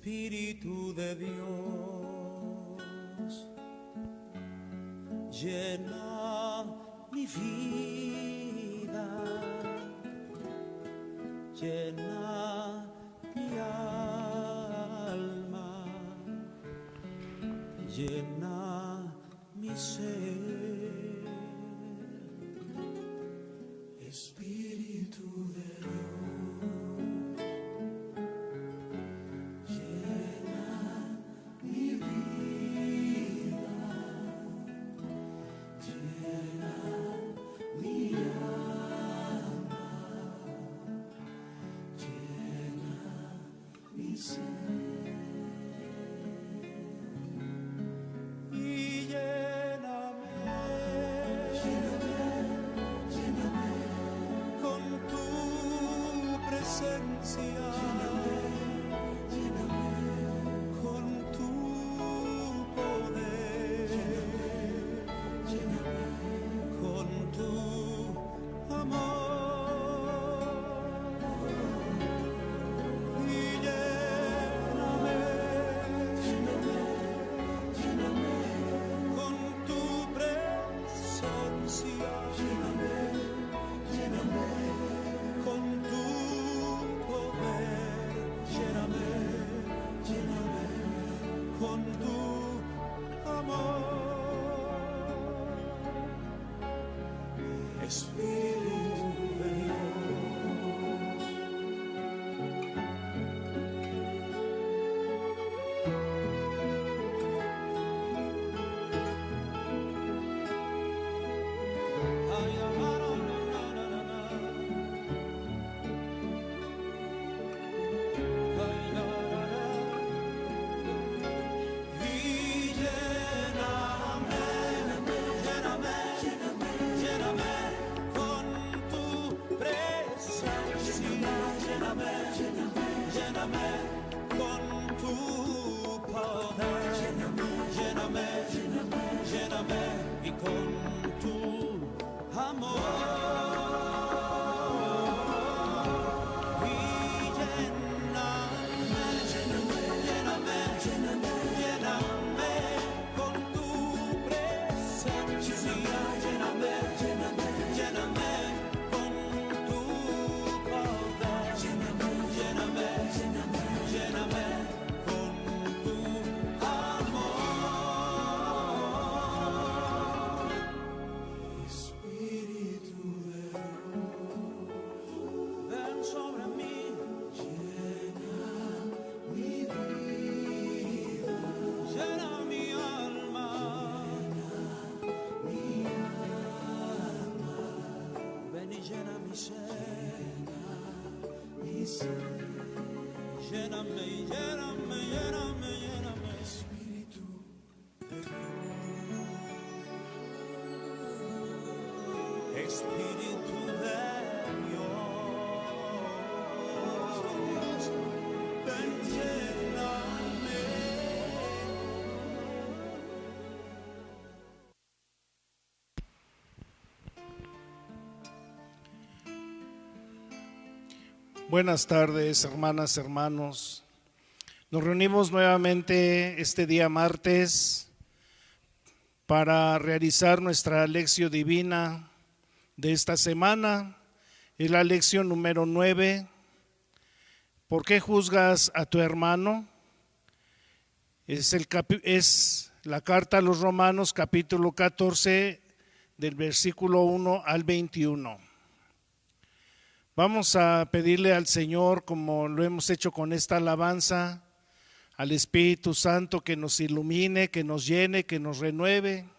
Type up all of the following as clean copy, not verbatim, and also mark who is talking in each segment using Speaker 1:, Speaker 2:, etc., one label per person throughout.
Speaker 1: Espíritu de Dios, llena mi vida, llena mi alma, llena mi ser. Espíritu de
Speaker 2: Buenas tardes, hermanas, hermanos. Nos reunimos nuevamente este día martes para realizar nuestra lección divina de esta semana. Es la lección número 9. ¿Por qué juzgas a tu hermano? Es la carta a los Romanos, capítulo 14, del versículo 1 al 21. Vamos a pedirle al Señor, como lo hemos hecho con esta alabanza, al Espíritu Santo que nos ilumine, que nos llene, que nos renueve,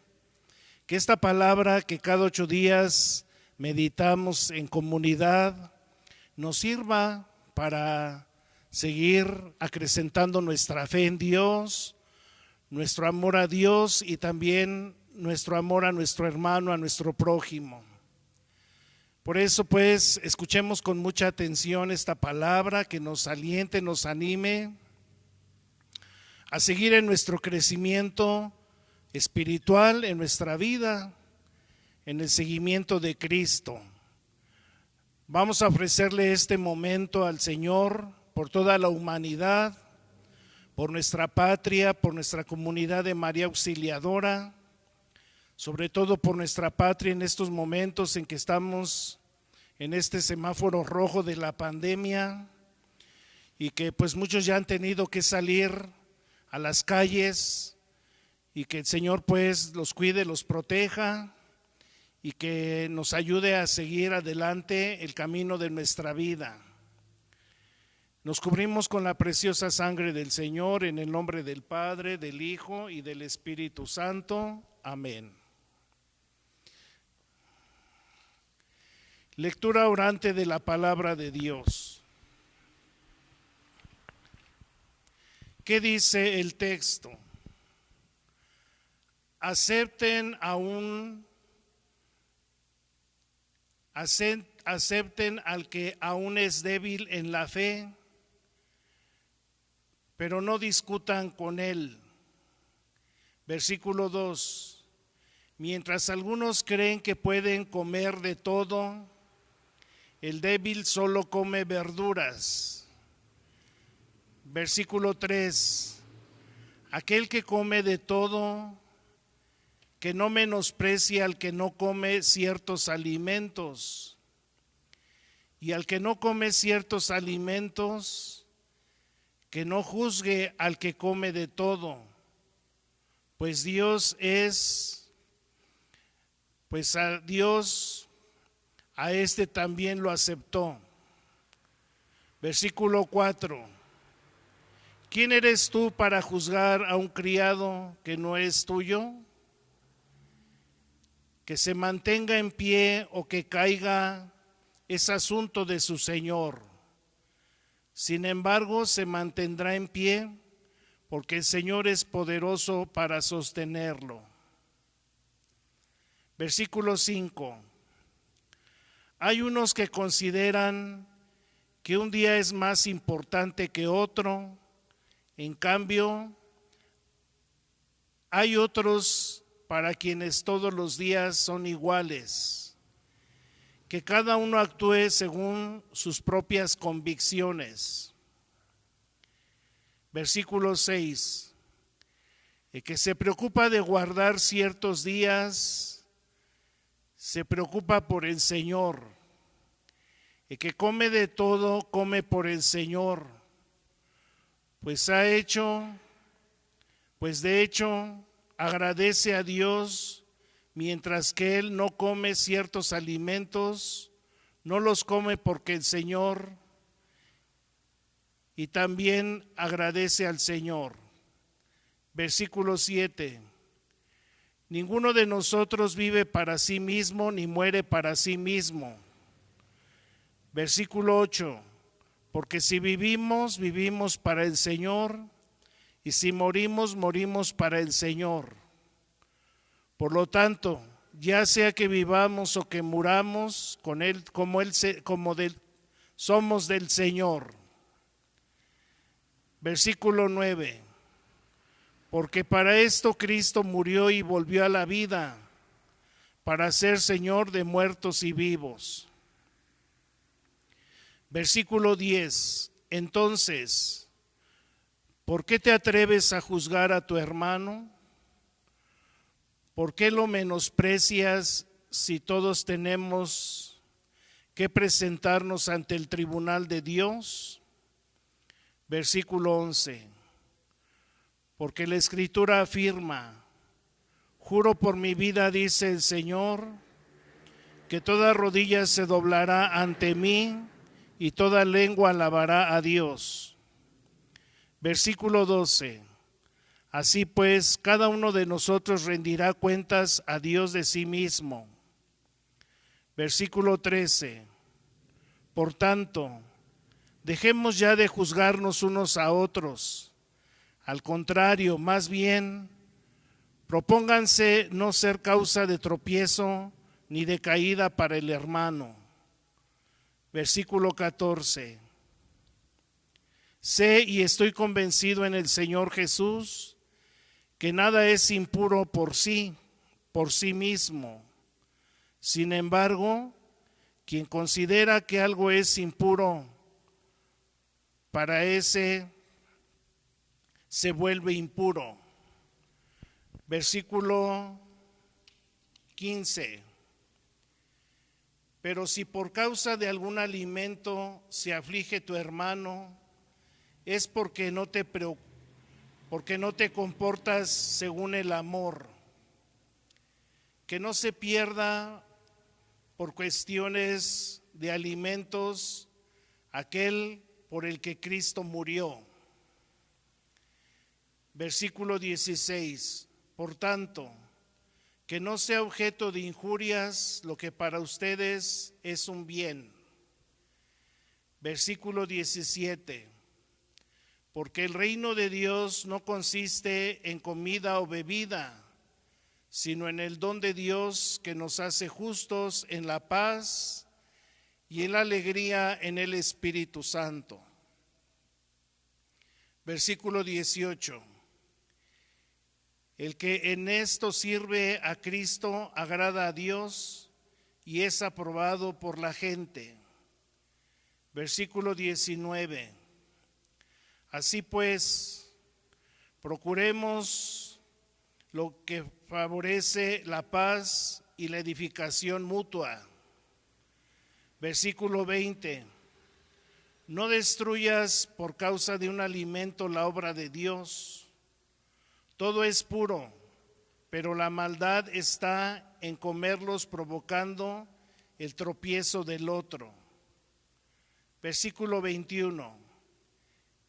Speaker 2: que esta palabra que cada 8 días meditamos en comunidad nos sirva para seguir acrecentando nuestra fe en Dios, nuestro amor a Dios y también nuestro amor a nuestro hermano, a nuestro prójimo. Por eso pues escuchemos con mucha atención esta palabra que nos aliente, nos anime a seguir en nuestro crecimiento espiritual, en nuestra vida, en el seguimiento de Cristo. Vamos a ofrecerle este momento al Señor por toda la humanidad, por nuestra patria, por nuestra comunidad de María Auxiliadora, sobre todo por nuestra patria en estos momentos en que estamos en este semáforo rojo de la pandemia y que pues muchos ya han tenido que salir a las calles, y que el Señor pues los cuide, los proteja y que nos ayude a seguir adelante el camino de nuestra vida. Nos cubrimos con la preciosa sangre del Señor en el nombre del Padre, del Hijo y del Espíritu Santo. Amén. Lectura orante de la palabra de Dios. ¿Qué dice el texto? Acepten al que aún es débil en la fe, pero no discutan con él. Versículo 2. Mientras algunos creen que pueden comer de todo, el débil solo come verduras. Versículo 3. Aquel que come de todo, que no menosprecie al que no come ciertos alimentos, y al que no come ciertos alimentos, que no juzgue al que come de todo, pues a Dios a este también lo aceptó. Versículo 4. ¿Quién eres tú para juzgar a un criado que no es tuyo? Que se mantenga en pie o que caiga es asunto de su Señor. Sin embargo, se mantendrá en pie porque el Señor es poderoso para sostenerlo. Versículo 5. Hay unos que consideran que un día es más importante que otro, en cambio, hay otros para quienes todos los días son iguales, que cada uno actúe según sus propias convicciones. Versículo 6. El que se preocupa de guardar ciertos días, se preocupa por el Señor. El que come de todo, come por el Señor, pues de hecho, agradece a Dios, mientras que él no come ciertos alimentos, no los come porque el Señor, y también agradece al Señor. Versículo 7. Ninguno de nosotros vive para sí mismo ni muere para sí mismo. Versículo 8. Porque si vivimos, vivimos para el Señor, y si morimos, morimos para el Señor. Por lo tanto, ya sea que vivamos o que muramos, con él, somos del Señor. Versículo 9. Porque para esto Cristo murió y volvió a la vida, para ser Señor de muertos y vivos. Versículo 10. Entonces, ¿por qué te atreves a juzgar a tu hermano? ¿Por qué lo menosprecias si todos tenemos que presentarnos ante el tribunal de Dios? Versículo 11. Porque la Escritura afirma: juro por mi vida, dice el Señor, que toda rodilla se doblará ante mí y toda lengua alabará a Dios. Versículo 12. Así pues, cada uno de nosotros rendirá cuentas a Dios de sí mismo. Versículo 13. Por tanto, dejemos ya de juzgarnos unos a otros. Al contrario, más bien, propónganse no ser causa de tropiezo ni de caída para el hermano. Versículo 14. Sé y estoy convencido en el Señor Jesús que nada es impuro por sí mismo. Sin embargo, quien considera que algo es impuro, para ese se vuelve impuro. Versículo 15. Pero si por causa de algún alimento se aflige tu hermano, es porque no te comportas según el amor. Que no se pierda por cuestiones de alimentos aquel por el que Cristo murió. Versículo 16. Por tanto, que no sea objeto de injurias lo que para ustedes es un bien. Versículo 17. Porque el reino de Dios no consiste en comida o bebida, sino en el don de Dios que nos hace justos en la paz y en la alegría en el Espíritu Santo. Versículo 18. El que en esto sirve a Cristo agrada a Dios y es aprobado por la gente. Versículo 19. Así pues, procuremos lo que favorece la paz y la edificación mutua. Versículo 20. No destruyas por causa de un alimento la obra de Dios. Todo es puro, pero la maldad está en comerlos provocando el tropiezo del otro. Versículo 21.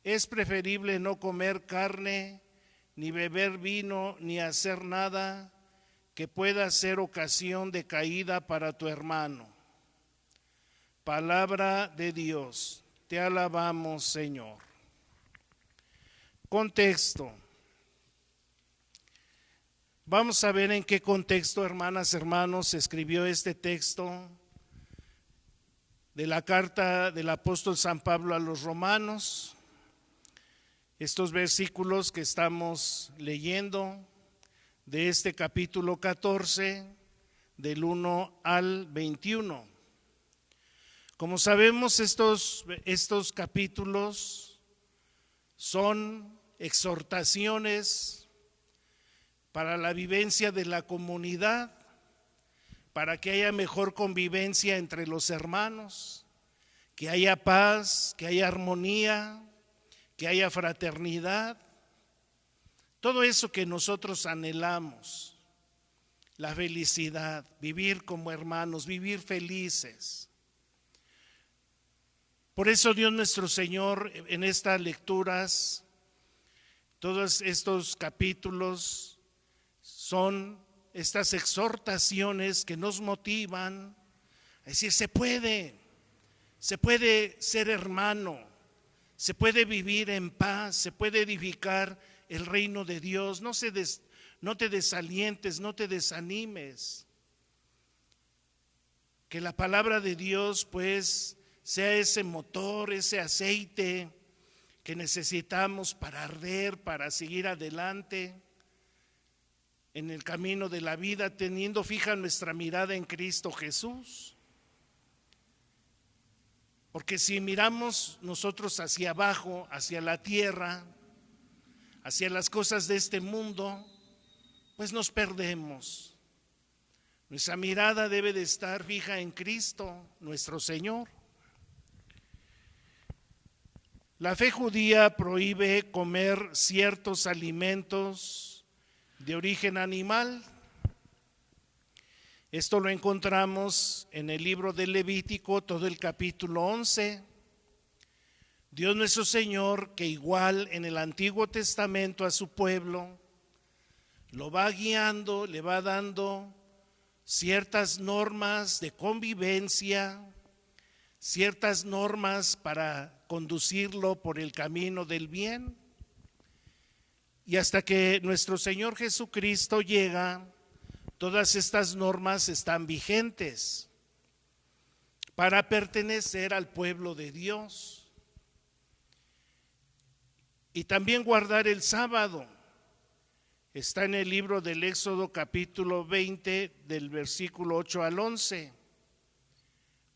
Speaker 2: Es preferible no comer carne, ni beber vino, ni hacer nada que pueda ser ocasión de caída para tu hermano. Palabra de Dios. Te alabamos, Señor. Contexto. Vamos a ver en qué contexto, hermanas, hermanos, se escribió este texto de la carta del apóstol San Pablo a los romanos. Estos versículos que estamos leyendo de este capítulo 14, del 1 al 21. Como sabemos, estos capítulos son exhortaciones para la vivencia de la comunidad, para que haya mejor convivencia entre los hermanos, que haya paz, que haya armonía, que haya fraternidad, todo eso que nosotros anhelamos, la felicidad, vivir como hermanos, vivir felices. Por eso Dios nuestro Señor en estas lecturas, todos estos capítulos son estas exhortaciones que nos motivan a decir, se puede ser hermano, se puede vivir en paz, se puede edificar el reino de Dios. No te desalientes, no te desanimes. Que la palabra de Dios pues sea ese motor, ese aceite que necesitamos para arder, para seguir adelante en el camino de la vida, teniendo fija nuestra mirada en Cristo Jesús. Porque si miramos nosotros hacia abajo, hacia la tierra, hacia las cosas de este mundo, pues nos perdemos. Nuestra mirada debe de estar fija en Cristo, nuestro Señor. La fe judía prohíbe comer ciertos alimentos de origen animal. Esto lo encontramos en el libro de Levítico, todo el capítulo 11. Dios nuestro Señor, que igual en el Antiguo Testamento a su pueblo, lo va guiando, le va dando ciertas normas de convivencia, ciertas normas para conducirlo por el camino del bien. Y hasta que nuestro Señor Jesucristo llega, todas estas normas están vigentes para pertenecer al pueblo de Dios. Y también guardar el sábado. Está en el libro del Éxodo capítulo 20 del versículo 8 al 11.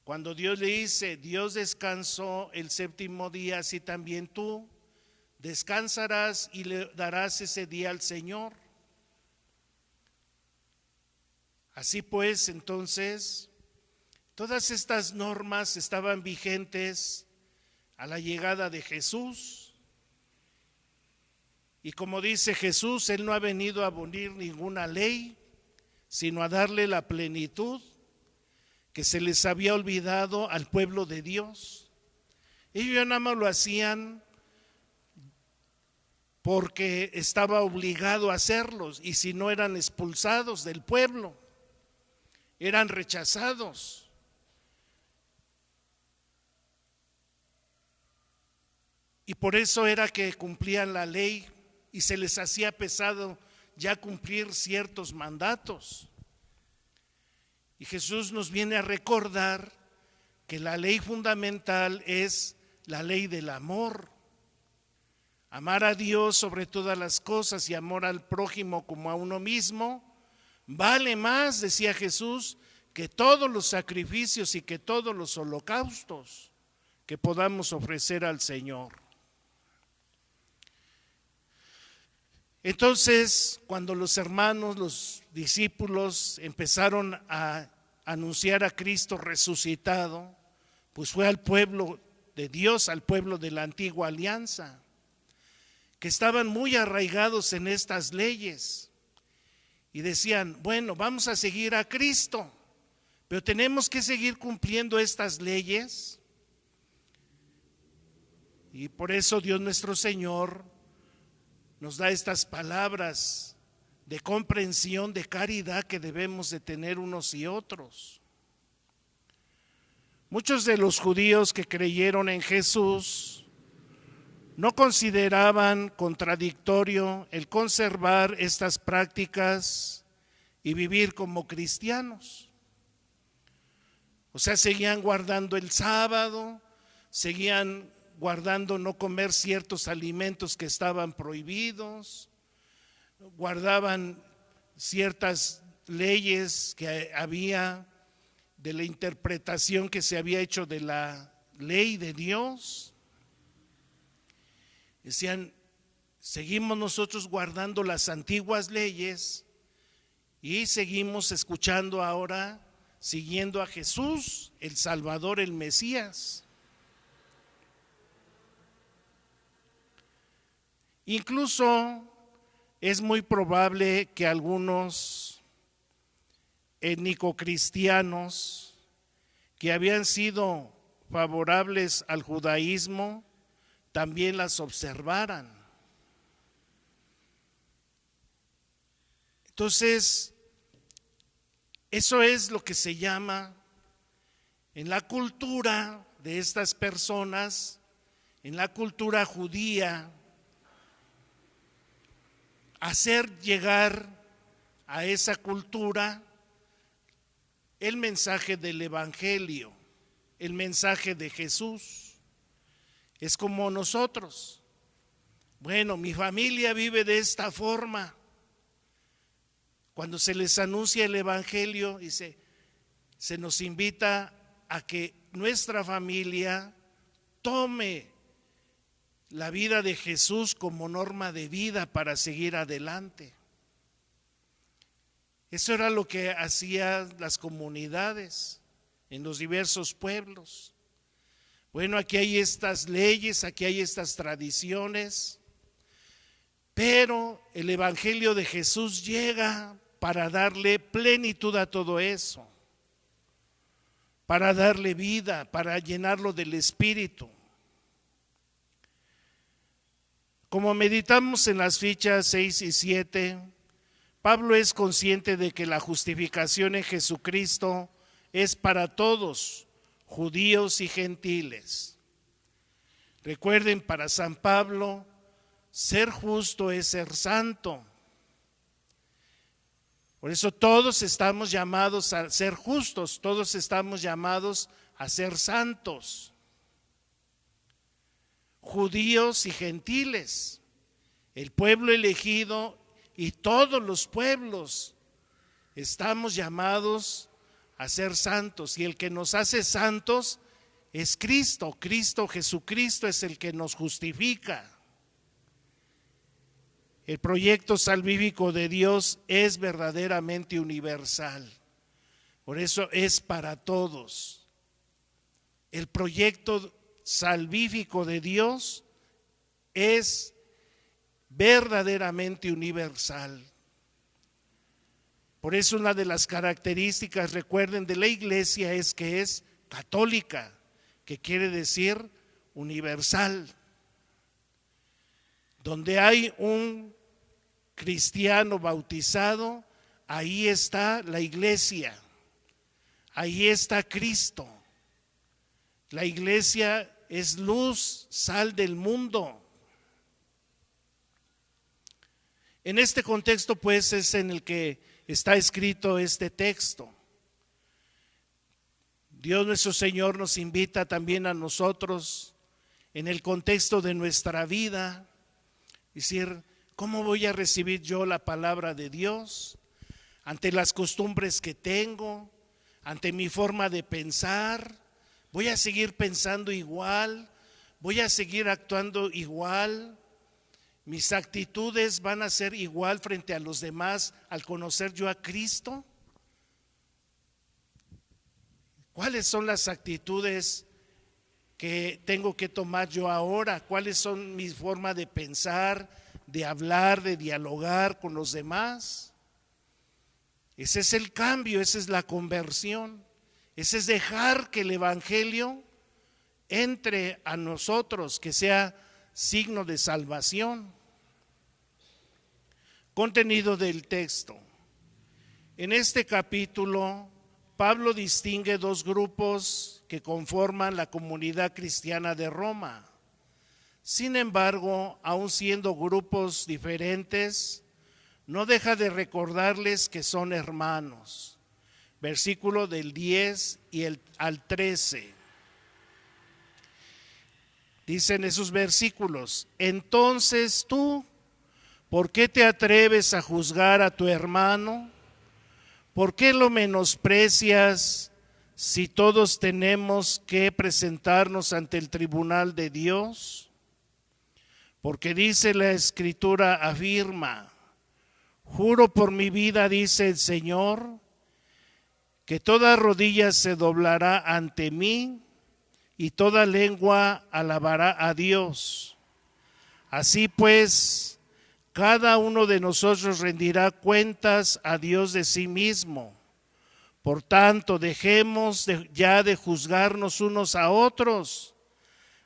Speaker 2: Cuando Dios le dice, Dios descansó el séptimo día, así también tú descansarás y le darás ese día al Señor. Así pues, entonces, todas estas normas estaban vigentes a la llegada de Jesús. Y como dice Jesús, Él no ha venido a abolir ninguna ley, sino a darle la plenitud que se les había olvidado al pueblo de Dios. Ellos ya nada más lo hacían porque estaba obligado a hacerlos, y si no eran expulsados del pueblo, eran rechazados. Y por eso era que cumplían la ley y se les hacía pesado ya cumplir ciertos mandatos. Y Jesús nos viene a recordar que la ley fundamental es la ley del amor. Amar a Dios sobre todas las cosas y amor al prójimo como a uno mismo vale más, decía Jesús, que todos los sacrificios y que todos los holocaustos que podamos ofrecer al Señor. Entonces, cuando los hermanos, los discípulos empezaron a anunciar a Cristo resucitado, pues fue al pueblo de Dios, al pueblo de la antigua alianza, que estaban muy arraigados en estas leyes y decían, bueno, vamos a seguir a Cristo, pero tenemos que seguir cumpliendo estas leyes. Y por eso Dios nuestro Señor nos da estas palabras de comprensión, de caridad que debemos de tener unos y otros. Muchos de los judíos que creyeron en Jesús no consideraban contradictorio el conservar estas prácticas y vivir como cristianos. O sea, seguían guardando el sábado, seguían guardando no comer ciertos alimentos que estaban prohibidos, guardaban ciertas leyes que había de la interpretación que se había hecho de la ley de Dios. Decían, seguimos nosotros guardando las antiguas leyes y seguimos escuchando ahora, siguiendo a Jesús, el Salvador, el Mesías. Incluso es muy probable que algunos étnico-cristianos que habían sido favorables al judaísmo también las observaran. Entonces, eso es lo que se llama en la cultura de estas personas, en la cultura judía, hacer llegar a esa cultura el mensaje del Evangelio, el mensaje de Jesús. Es como nosotros. Bueno, mi familia vive de esta forma. Cuando se les anuncia el Evangelio, se nos invita a que nuestra familia tome la vida de Jesús como norma de vida para seguir adelante. Eso era lo que hacían las comunidades en los diversos pueblos. Bueno, aquí hay estas leyes, aquí hay estas tradiciones, pero el Evangelio de Jesús llega para darle plenitud a todo eso, para darle vida, para llenarlo del Espíritu. Como meditamos en las fichas 6 y 7, Pablo es consciente de que la justificación en Jesucristo es para todos, judíos y gentiles. Recuerden, para San Pablo, ser justo es ser santo. Por eso todos estamos llamados a ser justos, todos estamos llamados a ser santos. Judíos y gentiles, el pueblo elegido y todos los pueblos estamos llamados a ser santos, y el que nos hace santos es Cristo. Jesucristo es el que nos justifica. El proyecto salvífico de Dios es verdaderamente universal. Por eso es para todos. El proyecto salvífico de Dios es verdaderamente universal. Por eso una de las características, recuerden, de la iglesia es que es católica, que quiere decir universal. Donde hay un cristiano bautizado, ahí está la iglesia, ahí está Cristo. La iglesia es luz, sal del mundo. En este contexto, pues, es en el que está escrito este texto. Dios nuestro Señor nos invita también a nosotros, en el contexto de nuestra vida, decir, ¿cómo voy a recibir yo la palabra de Dios? Ante las costumbres que tengo, ante mi forma de pensar, ¿voy a seguir pensando igual? ¿Voy a seguir actuando igual? ¿Mis actitudes van a ser igual frente a los demás al conocer yo a Cristo? ¿Cuáles son las actitudes que tengo que tomar yo ahora? ¿Cuáles son mis formas de pensar, de hablar, de dialogar con los demás? Ese es el cambio, esa es la conversión. Ese es dejar que el evangelio entre a nosotros, que sea signo de salvación. Contenido del texto. En este capítulo, Pablo distingue dos grupos que conforman la comunidad cristiana de Roma. Sin embargo, aun siendo grupos diferentes, no deja de recordarles que son hermanos. Versículo del 10 al 13. Dicen esos versículos: entonces tú, ¿por qué te atreves a juzgar a tu hermano? ¿Por qué lo menosprecias si todos tenemos que presentarnos ante el tribunal de Dios? Porque dice la Escritura, afirma, juro por mi vida, dice el Señor, que toda rodilla se doblará ante mí y toda lengua alabará a Dios. Así pues, cada uno de nosotros rendirá cuentas a Dios de sí mismo. Por tanto, dejemos ya de juzgarnos unos a otros.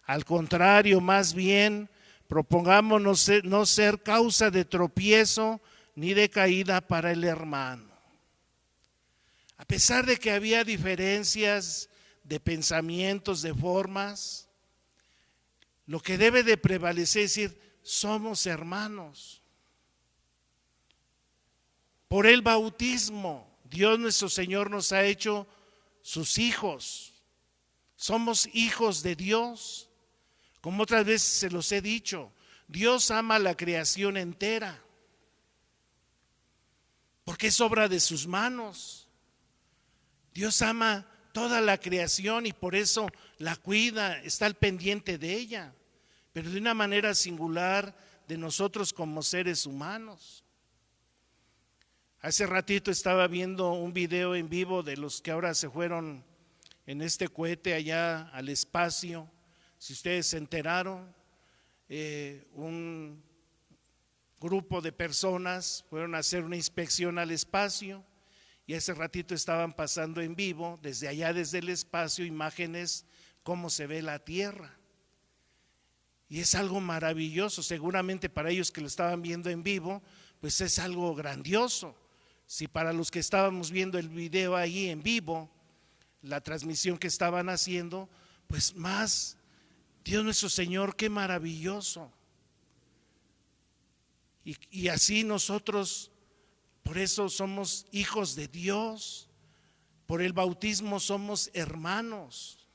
Speaker 2: Al contrario, más bien, propongámonos no ser causa de tropiezo ni de caída para el hermano. A pesar de que había diferencias de pensamientos, de formas, lo que debe de prevalecer es decir, somos hermanos. Por el bautismo, Dios nuestro Señor nos ha hecho sus hijos. Somos hijos de Dios. Como otras veces se los he dicho, Dios ama la creación entera, porque es obra de sus manos. Dios ama toda la creación y por eso la cuida, está al pendiente de ella, pero de una manera singular de nosotros como seres humanos. Hace ratito estaba viendo un video en vivo de los que ahora se fueron en este cohete allá al espacio. Si ustedes se enteraron, un grupo de personas fueron a hacer una inspección al espacio y hace ratito estaban pasando en vivo desde allá, desde el espacio, imágenes cómo se ve la Tierra. Y es algo maravilloso, seguramente para ellos que lo estaban viendo en vivo, pues es algo grandioso. Si para los que estábamos viendo el video ahí en vivo, la transmisión que estaban haciendo, pues más, Dios nuestro Señor, qué maravilloso. Y así nosotros, por eso somos hijos de Dios, por el bautismo somos hermanos.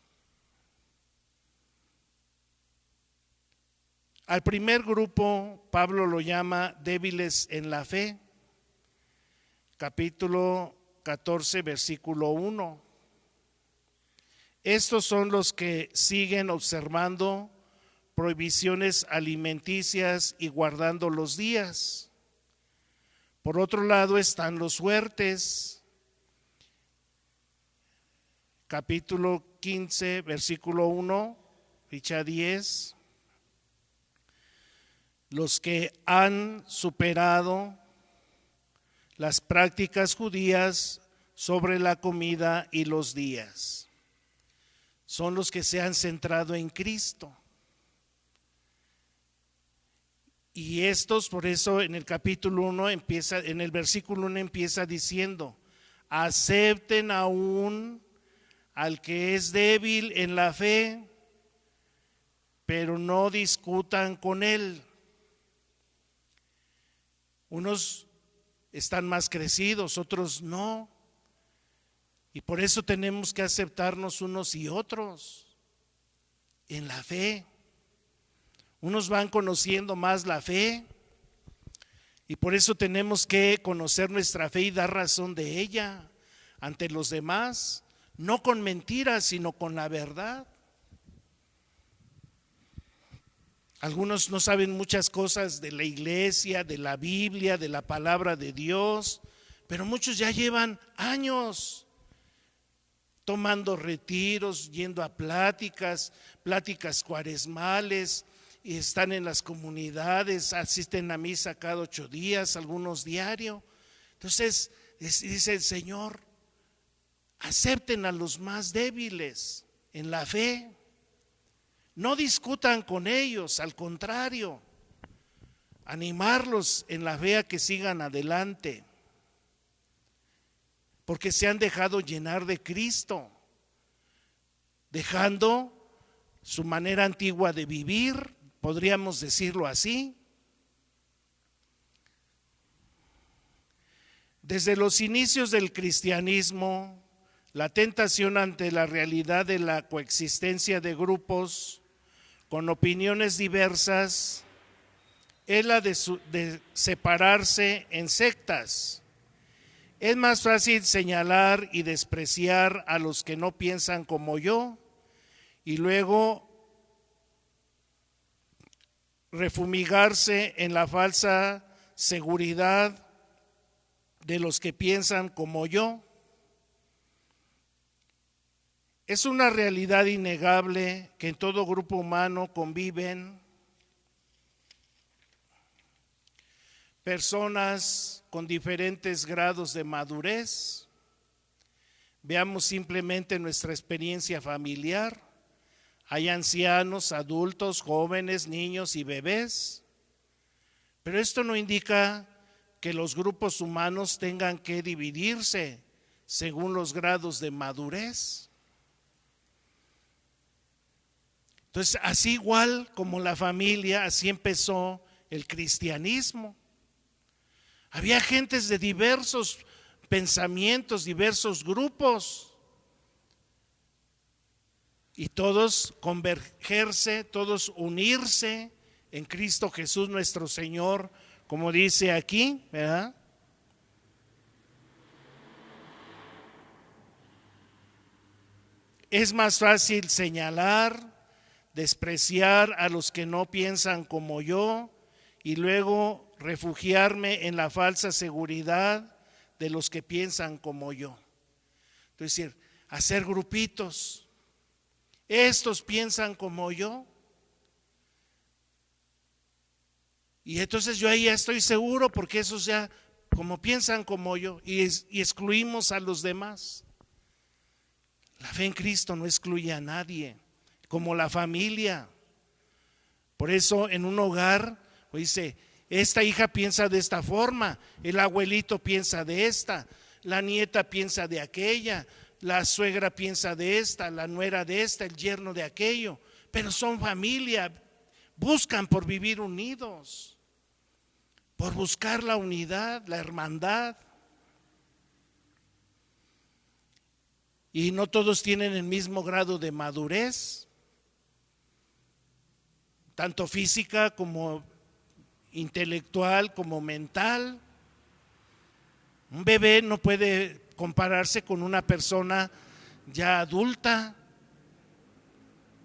Speaker 2: Al primer grupo, Pablo lo llama débiles en la fe, capítulo 14, versículo 1. Estos son los que siguen observando prohibiciones alimenticias y guardando los días. Por otro lado están los fuertes. Capítulo 15, versículo 1, ficha 10. Los que han superado las prácticas judías sobre la comida y los días. Son los que se han centrado en Cristo. Y estos, por eso en el capítulo 1 empieza, en el versículo 1 empieza diciendo: acepten aún al que es débil en la fe, pero no discutan con él. Unos están más crecidos, otros no. Y por eso tenemos que aceptarnos unos y otros en la fe. Unos van conociendo más la fe y por eso tenemos que conocer nuestra fe y dar razón de ella ante los demás, no con mentiras, sino con la verdad. Algunos no saben muchas cosas de la iglesia, de la Biblia, de la palabra de Dios, pero muchos ya llevan años tomando retiros, yendo a pláticas cuaresmales, y están en las comunidades, asisten a misa cada 8 días, algunos diario. Entonces dice el Señor: acepten a los más débiles en la fe, no discutan con ellos, al contrario, animarlos en la fe a que sigan adelante, porque se han dejado llenar de Cristo, dejando su manera antigua de vivir, podríamos decirlo así. Desde los inicios del cristianismo, la tentación ante la realidad de la coexistencia de grupos con opiniones diversas es la de separarse en sectas. Es más fácil señalar y despreciar a los que no piensan como yo y luego refugiarse en la falsa seguridad de los que piensan como yo. Es una realidad innegable que en todo grupo humano conviven personas con diferentes grados de madurez. Veamos simplemente nuestra experiencia familiar. Hay ancianos, adultos, jóvenes, niños y bebés. Pero esto no indica que los grupos humanos tengan que dividirse según los grados de madurez. Entonces, así igual como la familia, así empezó el cristianismo. Había gentes de diversos pensamientos, diversos grupos, y todos convergerse, todos unirse en Cristo Jesús nuestro Señor, como dice aquí, ¿verdad? Es más fácil señalar, despreciar a los que no piensan como yo y luego refugiarme en la falsa seguridad de los que piensan como yo. Es decir, hacer grupitos. Estos piensan como yo. Y entonces yo ahí ya estoy seguro porque esos ya como piensan como yo y excluimos a los demás. La fe en Cristo no excluye a nadie, como la familia. Por eso en un hogar dice: esta hija piensa de esta forma, el abuelito piensa de esta, la nieta piensa de aquella, la suegra piensa de esta, la nuera de esta, el yerno de aquello, pero son familia, buscan por vivir unidos, por buscar la unidad, la hermandad. Y no todos tienen el mismo grado de madurez, tanto física como intelectual, como mental. Un bebé no puede compararse con una persona ya adulta,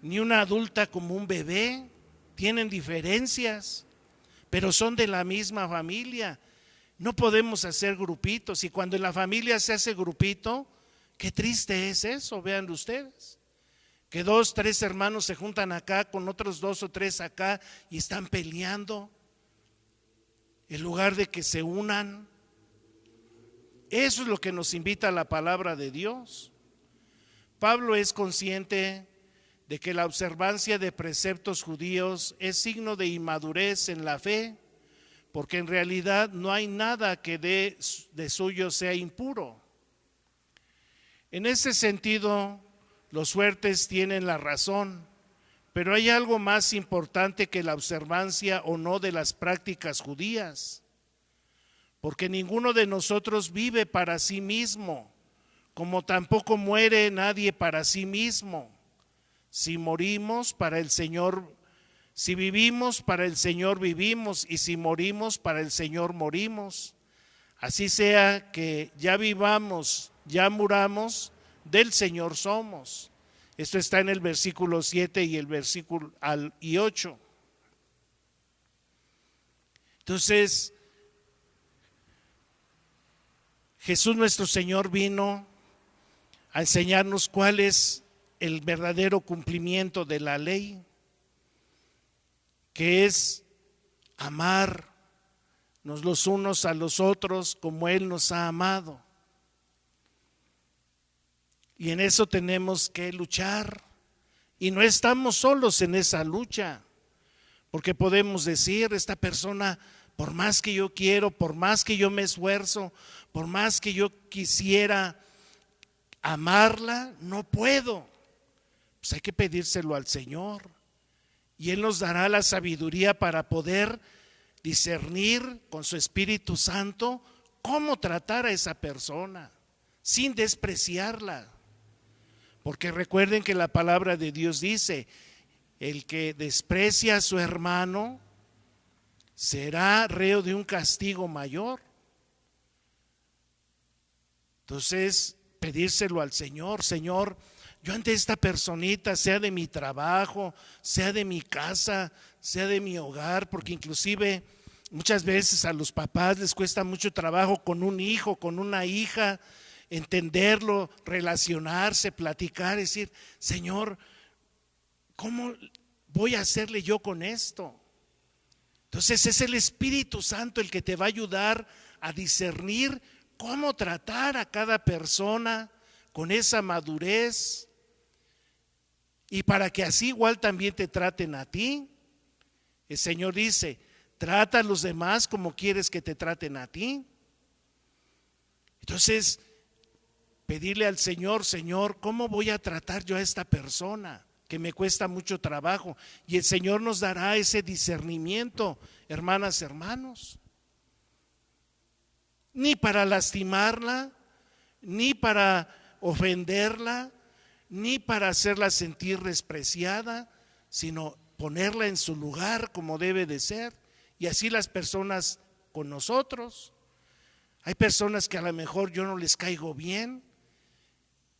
Speaker 2: ni una adulta como un bebé. tienen diferencias, pero son de la misma familia. No podemos hacer grupitos, y cuando en la familia se hace grupito, qué triste es eso, vean ustedes. Que 2, 3 hermanos se juntan acá con otros 2 o 3 acá y están peleando, en lugar de que se unan. Eso es lo que nos invita a la palabra de Dios. Pablo es consciente de que la observancia de preceptos judíos es signo de inmadurez en la fe, porque en realidad no hay nada que de suyo sea impuro. En ese sentido, los fuertes tienen la razón, pero hay algo más importante que la observancia o no de las prácticas judías, porque ninguno de nosotros vive para sí mismo, como tampoco muere nadie para sí mismo. Si morimos, para el Señor, si vivimos, para el Señor vivimos, y si morimos, para el Señor morimos. Así sea que ya vivamos, ya muramos, del Señor somos. Esto está en el versículo 7 y el versículo 8. Entonces, Jesús nuestro Señor vino a enseñarnos cuál es el verdadero cumplimiento de la ley, que es amarnos los unos a los otros como Él nos ha amado. Y en eso tenemos que luchar. Y no estamos solos en esa lucha, porque podemos decir, esta persona, por más que yo quiero, por más que yo me esfuerzo, por más que yo quisiera amarla, no puedo. Pues hay que pedírselo al Señor, y Él nos dará la sabiduría para poder discernir con su Espíritu Santo cómo tratar a esa persona sin despreciarla. Porque recuerden que la palabra de Dios dice, el que desprecia a su hermano será reo de un castigo mayor. Entonces, pedírselo al Señor. Señor, yo ante esta personita, sea de mi trabajo, sea de mi casa, sea de mi hogar, porque inclusive muchas veces a los papás les cuesta mucho trabajo con un hijo, con una hija, entenderlo, relacionarse, platicar, decir, Señor, ¿cómo voy a hacerle yo con esto? Entonces es el Espíritu Santo el que te va a ayudar a discernir cómo tratar a cada persona con esa madurez, y para que así igual también te traten a ti. El Señor dice, trata a los demás como quieres que te traten a ti. Entonces, pedirle al Señor, Señor, ¿cómo voy a tratar yo a esta persona que me cuesta mucho trabajo? Y el Señor nos dará ese discernimiento, hermanas, hermanos. Ni para lastimarla, ni para ofenderla, ni para hacerla sentir despreciada, sino ponerla en su lugar como debe de ser. Y así las personas con nosotros. Hay personas que a lo mejor yo no les caigo bien,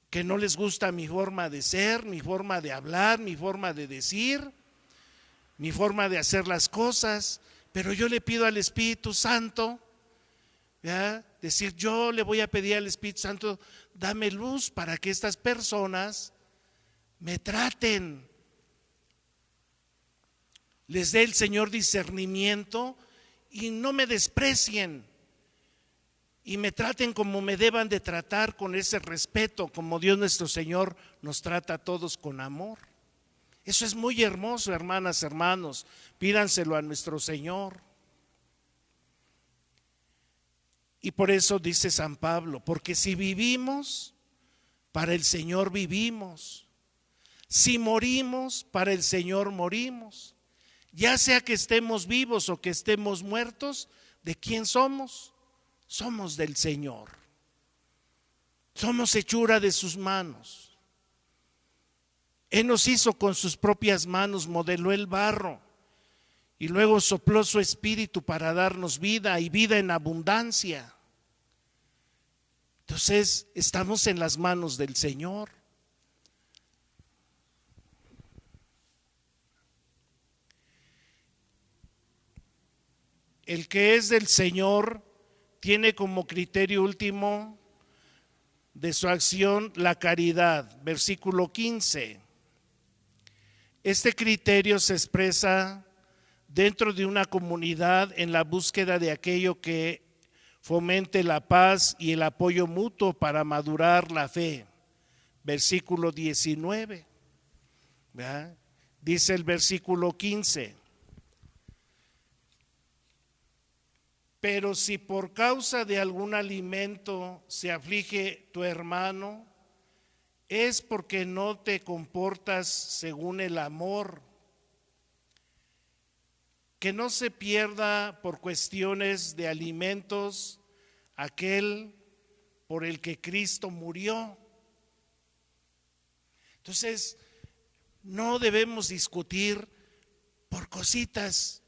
Speaker 2: que no les gusta mi forma de ser, mi forma de hablar, mi forma de decir, mi forma de hacer las cosas, pero yo le pido al Espíritu Santo, ¿ya? Decir, yo le voy a pedir al Espíritu Santo, dame luz para que estas personas me traten, les dé el Señor discernimiento y no me desprecien, y me traten como me deban de tratar, con ese respeto, como Dios nuestro Señor nos trata a todos con amor. Eso es muy hermoso, hermanas, hermanos, pídanselo a nuestro Señor. Y por eso dice San Pablo, porque si vivimos, para el Señor vivimos. Si morimos, para el Señor morimos. Ya sea que estemos vivos o que estemos muertos, ¿de quién somos? Somos del Señor. Somos hechura de sus manos. Él nos hizo con sus propias manos, modeló el barro y luego sopló su espíritu para darnos vida y vida en abundancia. Entonces estamos en las manos del Señor. el que es del Señor tiene como criterio último de su acción la caridad. Versículo 15. Este criterio se expresa dentro de una comunidad en la búsqueda de aquello que fomente la paz y el apoyo mutuo para madurar la fe. Versículo 19. ¿Verdad? Dice el versículo 15. Pero si por causa de algún alimento se aflige tu hermano, es porque no te comportas según el amor. Que no se pierda por cuestiones de alimentos aquel por el que Cristo murió. Entonces, no debemos discutir por cositas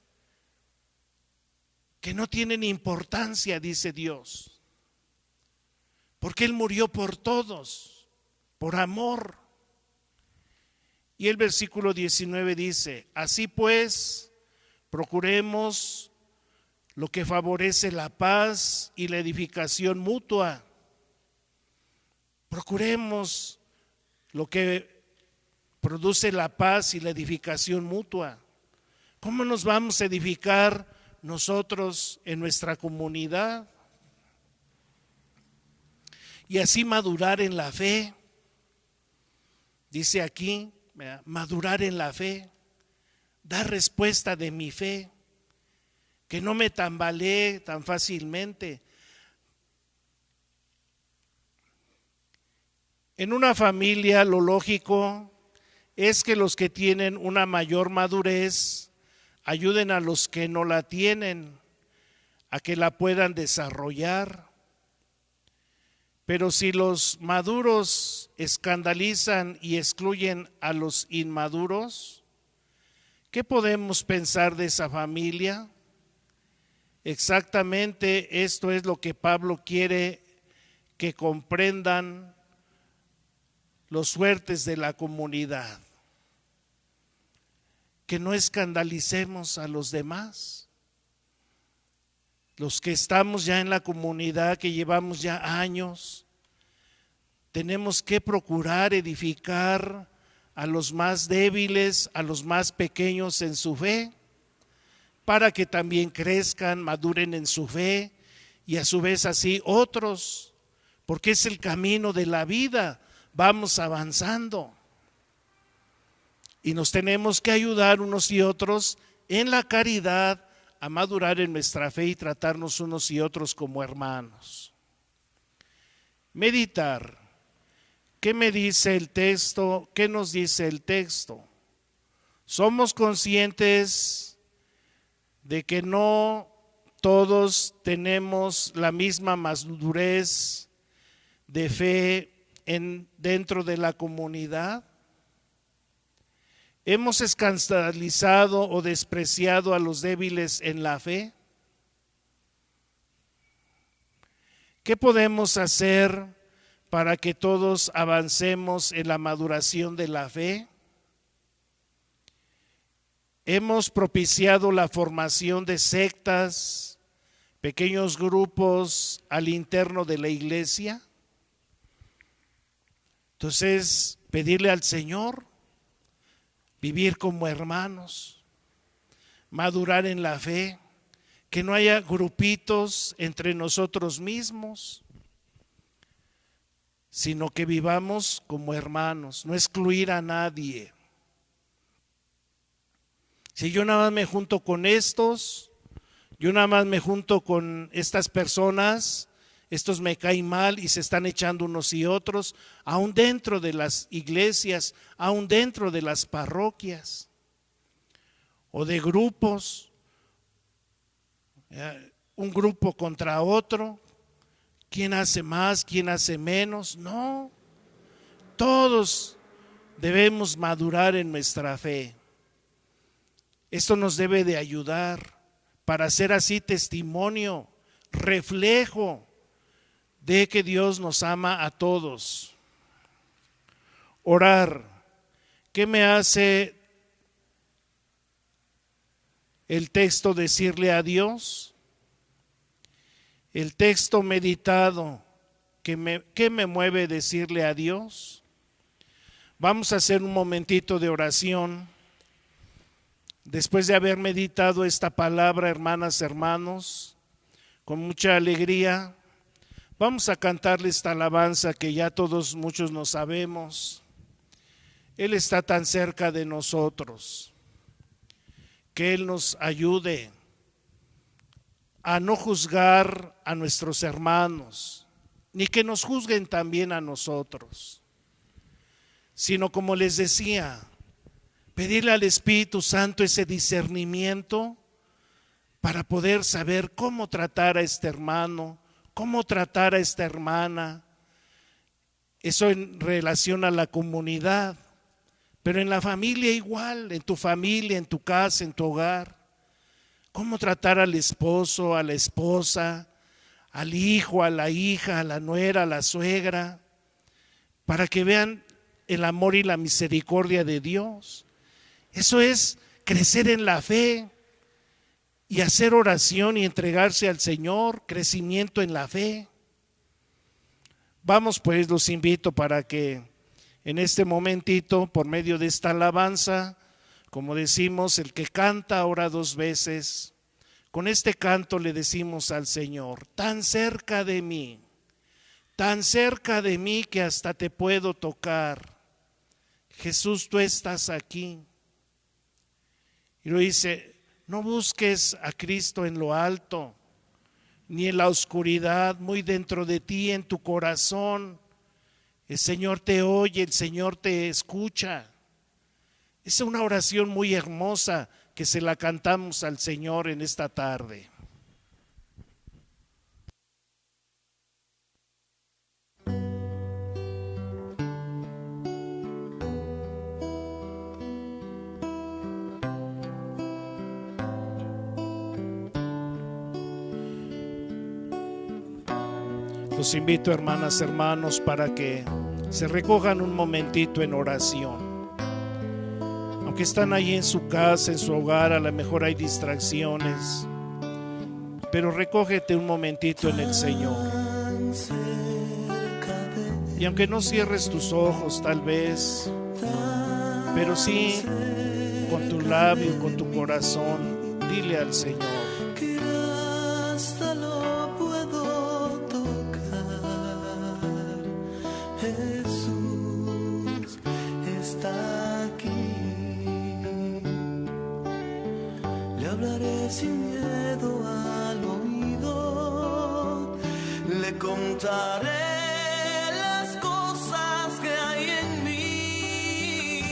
Speaker 2: que no tienen importancia, dice Dios, porque Él murió por todos, por amor. Y el versículo 19 dice: así pues, procuremos lo que favorece la paz y la edificación mutua. Procuremos lo que produce la paz y la edificación mutua. ¿Cómo nos vamos a edificar nosotros en nuestra comunidad? Y así madurar en la fe. Dice aquí, madurar en la fe, dar respuesta de mi fe, que no me tambalee tan fácilmente. En una familia lo lógico es que los que tienen una mayor madurez ayuden a los que no la tienen, a que la puedan desarrollar. Pero si los maduros escandalizan y excluyen a los inmaduros, ¿qué podemos pensar de esa familia? Exactamente esto es lo que Pablo quiere que comprendan los fuertes de la comunidad. Que no escandalicemos a los demás. Los que estamos ya en la comunidad, que llevamos ya años, tenemos que procurar edificar a los más débiles, a los más pequeños en su fe, para que también crezcan, maduren en su fe y a su vez así otros, porque es el camino de la vida, vamos avanzando. Y nos tenemos que ayudar unos y otros en la caridad a madurar en nuestra fe y tratarnos unos y otros como hermanos. Meditar. ¿Qué me dice el texto? ¿Qué nos dice el texto? Somos conscientes de que no todos tenemos la misma madurez de fe dentro de la comunidad. ¿Hemos escandalizado o despreciado a los débiles en la fe? ¿Qué podemos hacer para que todos avancemos en la maduración de la fe? ¿Hemos propiciado la formación de sectas, pequeños grupos al interno de la iglesia? Entonces, pedirle al Señor vivir como hermanos, madurar en la fe, que no haya grupitos entre nosotros mismos, sino que vivamos como hermanos, no excluir a nadie. Si yo nada más me junto con estos, yo nada más me junto con estas personas, estos me caen mal y se están echando unos y otros, aún dentro de las iglesias, aún dentro de las parroquias o de grupos, un grupo contra otro, quién hace más, quién hace menos. No, todos debemos madurar en nuestra fe. Esto nos debe de ayudar para ser así testimonio, reflejo de que Dios nos ama a todos. Orar. ¿Qué me hace el texto decirle a Dios, el texto meditado, ¿qué me mueve decirle a Dios? Vamos a hacer un momentito de oración. Después de haber meditado esta palabra, hermanas, hermanos, con mucha alegría, vamos a cantarle esta alabanza que ya todos, muchos nos sabemos. Él está tan cerca de nosotros, que Él nos ayude a no juzgar a nuestros hermanos, ni que nos juzguen también a nosotros, sino como les decía, pedirle al Espíritu Santo ese discernimiento para poder saber cómo tratar a este hermano, cómo tratar a esta hermana. Eso en relación a la comunidad, pero en la familia igual, en tu familia, en tu casa, en tu hogar. Cómo tratar al esposo, a la esposa, al hijo, a la hija, a la nuera, a la suegra, para que vean el amor y la misericordia de Dios. Eso es crecer en la fe y hacer oración y entregarse al Señor, crecimiento en la fe. Vamos pues, los invito para que en este momentito, por medio de esta alabanza, como decimos, el que canta ora dos veces. Con este canto le decimos al Señor, tan cerca de mí que hasta te puedo tocar. Jesús, tú estás aquí. Y lo dice, no busques a Cristo en lo alto, ni en la oscuridad, muy dentro de ti, en tu corazón. El Señor te oye, el Señor te escucha. Es una oración muy hermosa que se la cantamos al Señor en esta tarde. Los invito, hermanas, hermanos, para que se recojan un momentito en oración. Aunque están ahí en su casa, en su hogar, a lo mejor hay distracciones, pero recógete un momentito en el Señor. Y aunque no cierres tus ojos tal vez, pero sí con tu labio, con tu corazón, dile al Señor.
Speaker 1: Sin miedo al oído, le contaré las cosas que hay en mí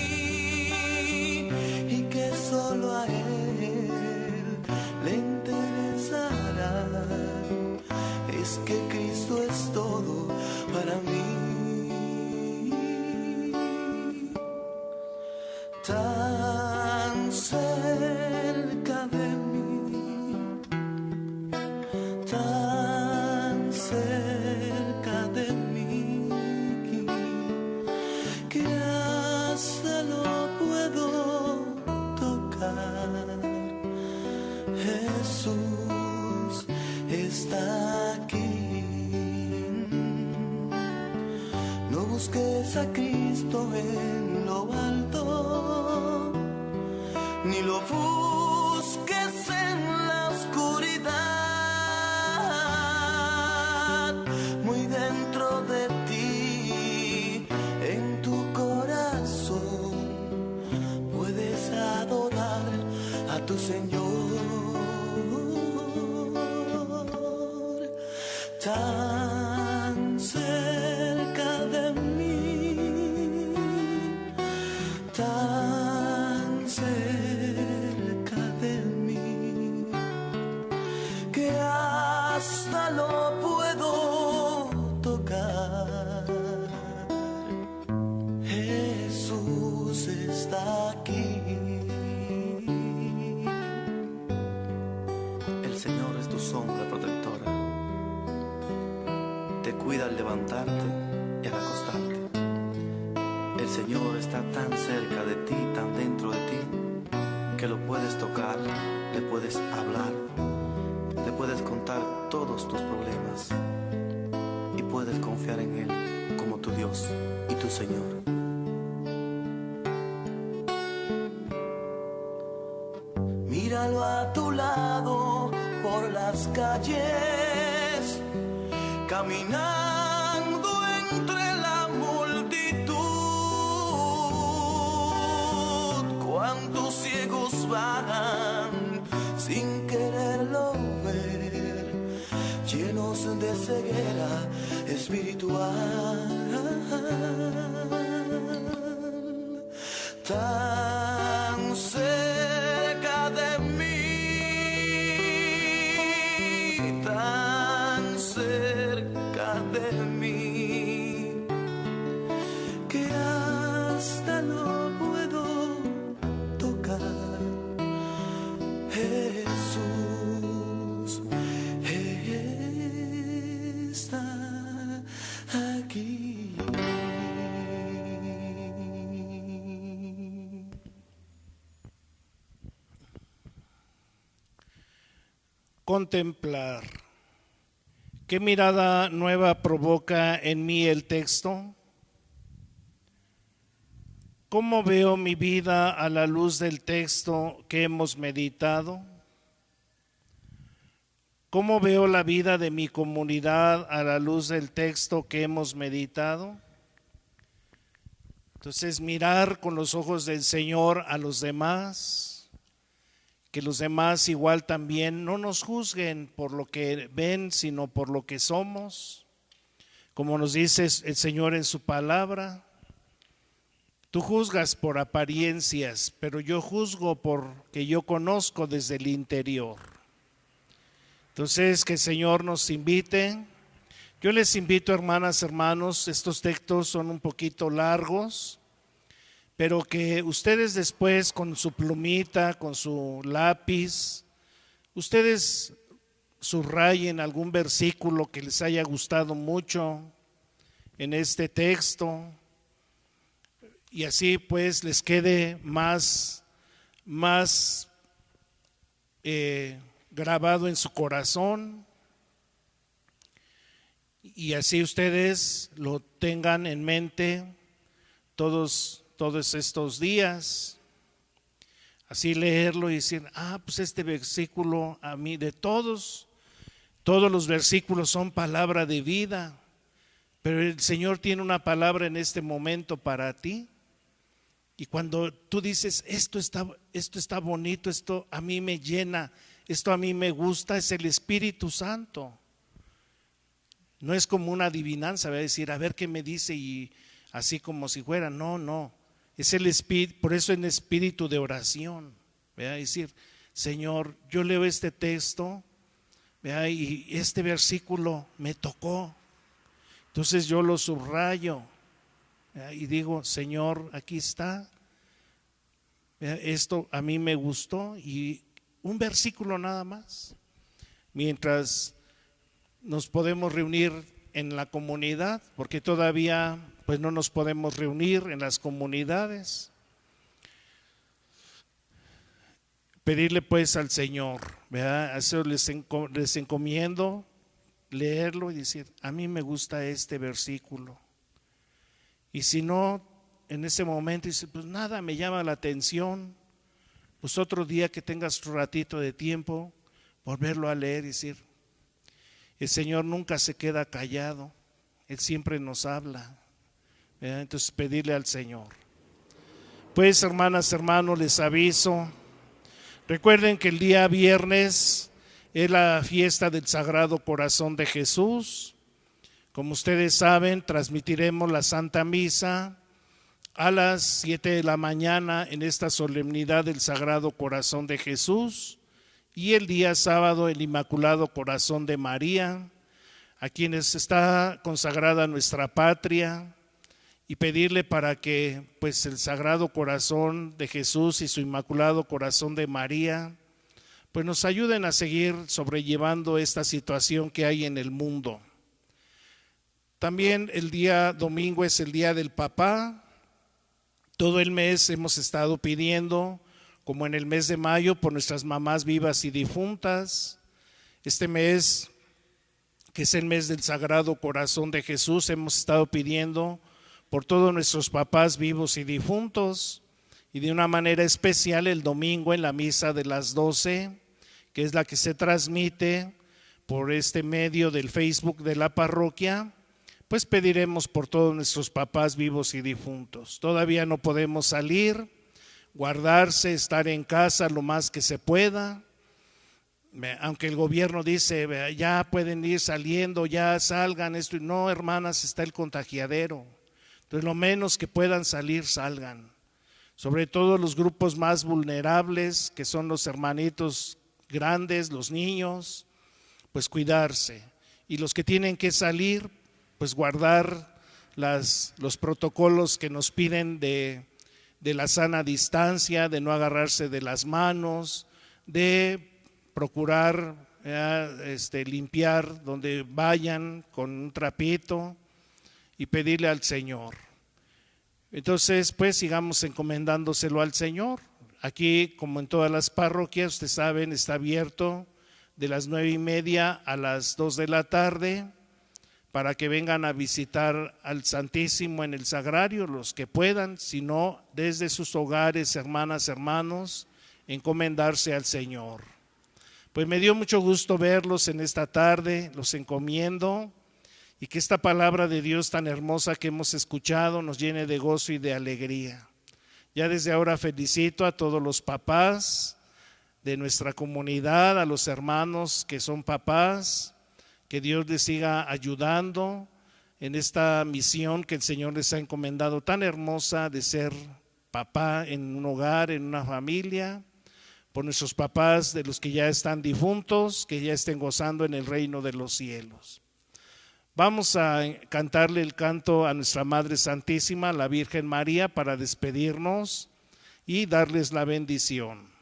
Speaker 1: y que solo a Él le interesará. Es que Cristo es todo para mí. Tan cerca de mí, tan cerca de mí, que hasta lo puedo tocar. Jesús está aquí. No busques a Cristo en lo alto, ni lo busques en la oscuridad. Muy dentro de ti, en tu corazón, puedes adorar a tu Señor. Tan cerca de mí, tan cerca de mí, que hasta lo puedo tocar. Jesús está aquí. El Señor es tu sombra protectora. Te cuida al levantarte y al acostarte. El Señor está tan cerca de ti, tan dentro de ti, que lo puedes tocar, le puedes hablar, le puedes contar todos tus problemas y puedes confiar en Él como tu Dios y tu Señor. Míralo a tu lado por las calles, caminando entre la multitud. Cuántos ciegos van sin quererlo ver, llenos de ceguera espiritual. Tan cerca de mí, tan cerca de mí, que hasta lo puedo tocar. Jesús está aquí.
Speaker 2: Contemplar. ¿Qué mirada nueva provoca en mí el texto? ¿Cómo veo mi vida a la luz del texto que hemos meditado? ¿Cómo veo la vida de mi comunidad a la luz del texto que hemos meditado? Entonces, mirar con los ojos del Señor a los demás, que los demás igual también no nos juzguen por lo que ven, sino por lo que somos. Como nos dice el Señor en su palabra, tú juzgas por apariencias, pero yo juzgo porque yo conozco desde el interior. Entonces, que el Señor nos invite. Yo les invito, hermanas, hermanos, estos textos son un poquito largos, pero que ustedes después con su plumita, con su lápiz, ustedes subrayen algún versículo que les haya gustado mucho en este texto y así pues les quede más grabado en su corazón y así ustedes lo tengan en mente todos estos días, así leerlo y decir, pues este versículo a mí, de todos los versículos son palabra de vida, pero el Señor tiene una palabra en este momento para ti. Y cuando tú dices, esto está bonito, esto a mí me llena, esto a mí me gusta, es el Espíritu Santo. No es como una adivinanza, voy a decir, a ver qué me dice y así como si fuera, no. Es el Espíritu, por eso en espíritu de oración, ¿verdad? Decir, Señor, yo leo este texto, ¿verdad? Y este versículo me tocó, entonces yo lo subrayo, ¿verdad? Y digo, Señor, aquí está, ¿verdad? Esto a mí me gustó y un versículo nada más, mientras nos podemos reunir en la comunidad, porque todavía pues no nos podemos reunir en las comunidades. Pedirle pues al Señor, ¿verdad? Eso les encomiendo leerlo y decir, a mí me gusta este versículo. Y si no, en ese momento dice, pues nada me llama la atención, pues otro día que tengas un ratito de tiempo, volverlo a leer y decir, el Señor nunca se queda callado, Él siempre nos habla. Entonces pedirle al Señor. Pues hermanas, hermanos, les aviso, recuerden que el día viernes es la fiesta del Sagrado Corazón de Jesús. Como ustedes saben, transmitiremos la Santa Misa a las 7 de la mañana en esta solemnidad del Sagrado Corazón de Jesús, y el día sábado el Inmaculado Corazón de María, a quienes está consagrada nuestra patria, y pedirle para que pues el Sagrado Corazón de Jesús y su Inmaculado Corazón de María pues nos ayuden a seguir sobrellevando esta situación que hay en el mundo. También el día domingo es el Día del Papá. Todo el mes hemos estado pidiendo como en el mes de mayo, por nuestras mamás vivas y difuntas. Este mes, que es el mes del Sagrado Corazón de Jesús, hemos estado pidiendo por todos nuestros papás vivos y difuntos, y de una manera especial el domingo en la misa de las 12, que es la que se transmite por este medio del Facebook de la parroquia, pues pediremos por todos nuestros papás vivos y difuntos. Todavía no podemos salir, guardarse, estar en casa lo más que se pueda, aunque el gobierno dice ya pueden ir saliendo, ya salgan esto, y no, hermanas, está el contagiadero. Entonces lo menos que puedan salir, salgan. Sobre todo los grupos más vulnerables, que son los hermanitos grandes, los niños, pues cuidarse. Y los que tienen que salir, pues guardar los protocolos que nos piden de la sana distancia, de no agarrarse de las manos, de procurar limpiar donde vayan con un trapito y pedirle al Señor. Entonces, pues sigamos encomendándoselo al Señor. Aquí, como en todas las parroquias, ustedes saben, está abierto de las 9:30 a las 2 de la tarde para que vengan a visitar al Santísimo en el Sagrario, los que puedan, si no, desde sus hogares, hermanas, hermanos, encomendarse al Señor. Pues me dio mucho gusto verlos en esta tarde, los encomiendo, y que esta palabra de Dios tan hermosa que hemos escuchado nos llene de gozo y de alegría. Ya desde ahora felicito a todos los papás de nuestra comunidad, a los hermanos que son papás, que Dios les siga ayudando en esta misión que el Señor les ha encomendado tan hermosa de ser papá en un hogar, en una familia, por nuestros papás de los que ya están difuntos, que ya estén gozando en el reino de los cielos. Vamos a cantarle el canto a nuestra Madre Santísima, la Virgen María, para despedirnos y darles la bendición.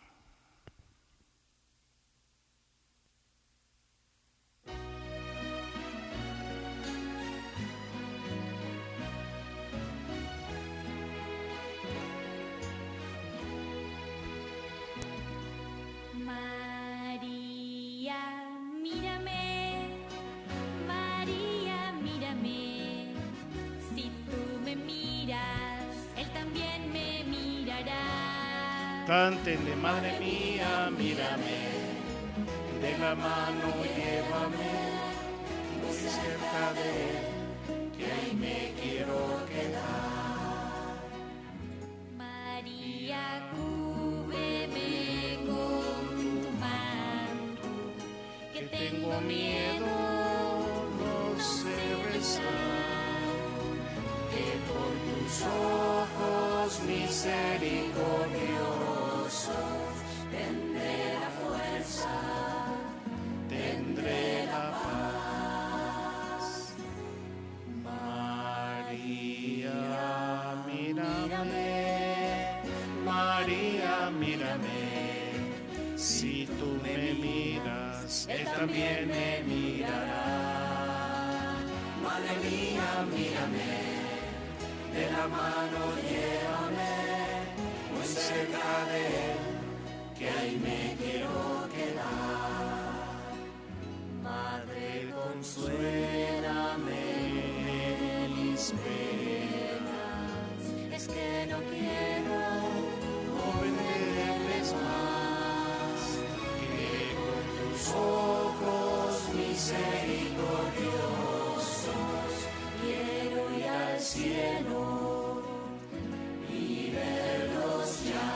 Speaker 2: Cántenle, Madre mía, mírame, de la mano llévame, muy cerca de él, que ahí me quiero quedar.
Speaker 3: María, cúbreme con tu manto, que tengo miedo, no sé rezar, que con tus ojos misericordiosos tendré la fuerza, tendré la paz.
Speaker 2: María, mírame, María, mírame, si tú me miras, él también me mirará.
Speaker 3: Madre mía, mírame, de la mano llévame, muy cerca de él, que ahí me quiero quedar. Madre, consuélame en mis penas, es que no quiero ofenderles más, que con tus ojos misericordiosos quiero ir al cielo y verlos ya.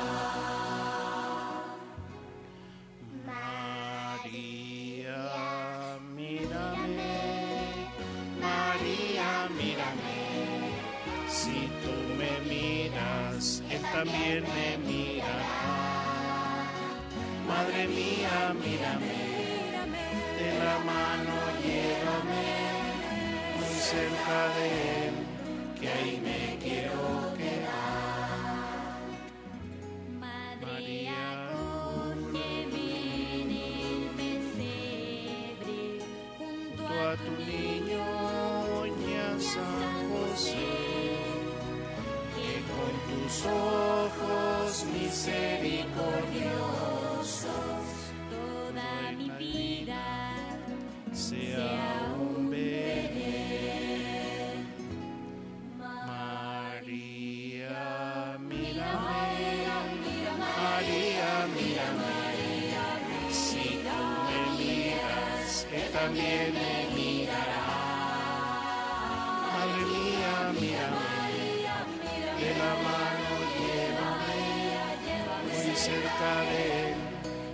Speaker 2: María, mírame, María, mírame, si tú me miras, él también me mirará. Madre mía, mírame, de la mano llévame, muy cerca de él, que ahí me quiero quedar.
Speaker 3: María, cógeme en el pesebre, junto
Speaker 2: A tu niño, ña San José,
Speaker 3: que con tus ojos mis misericordiosos, toda mi vida
Speaker 2: sea un bebé. María, mírame, María, mírame, si tú me miras, Él también me mirará. Madre mía, mírame, de la mano llévame, muy cerca de Él,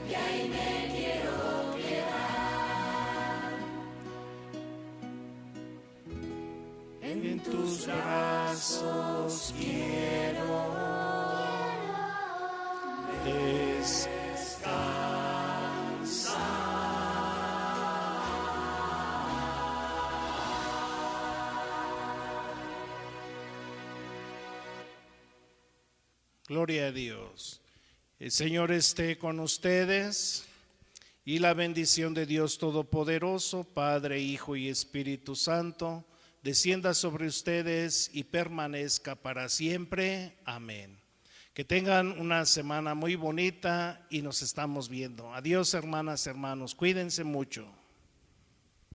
Speaker 3: y ahí me quiero quedar.
Speaker 2: en tus brazos quiero Gloria a Dios. El Señor esté con ustedes y la bendición de Dios Todopoderoso, Padre, Hijo y Espíritu Santo, descienda sobre ustedes y permanezca para siempre. Amén. Que tengan una semana muy bonita y nos estamos viendo. Adiós, hermanas, hermanos. Cuídense mucho.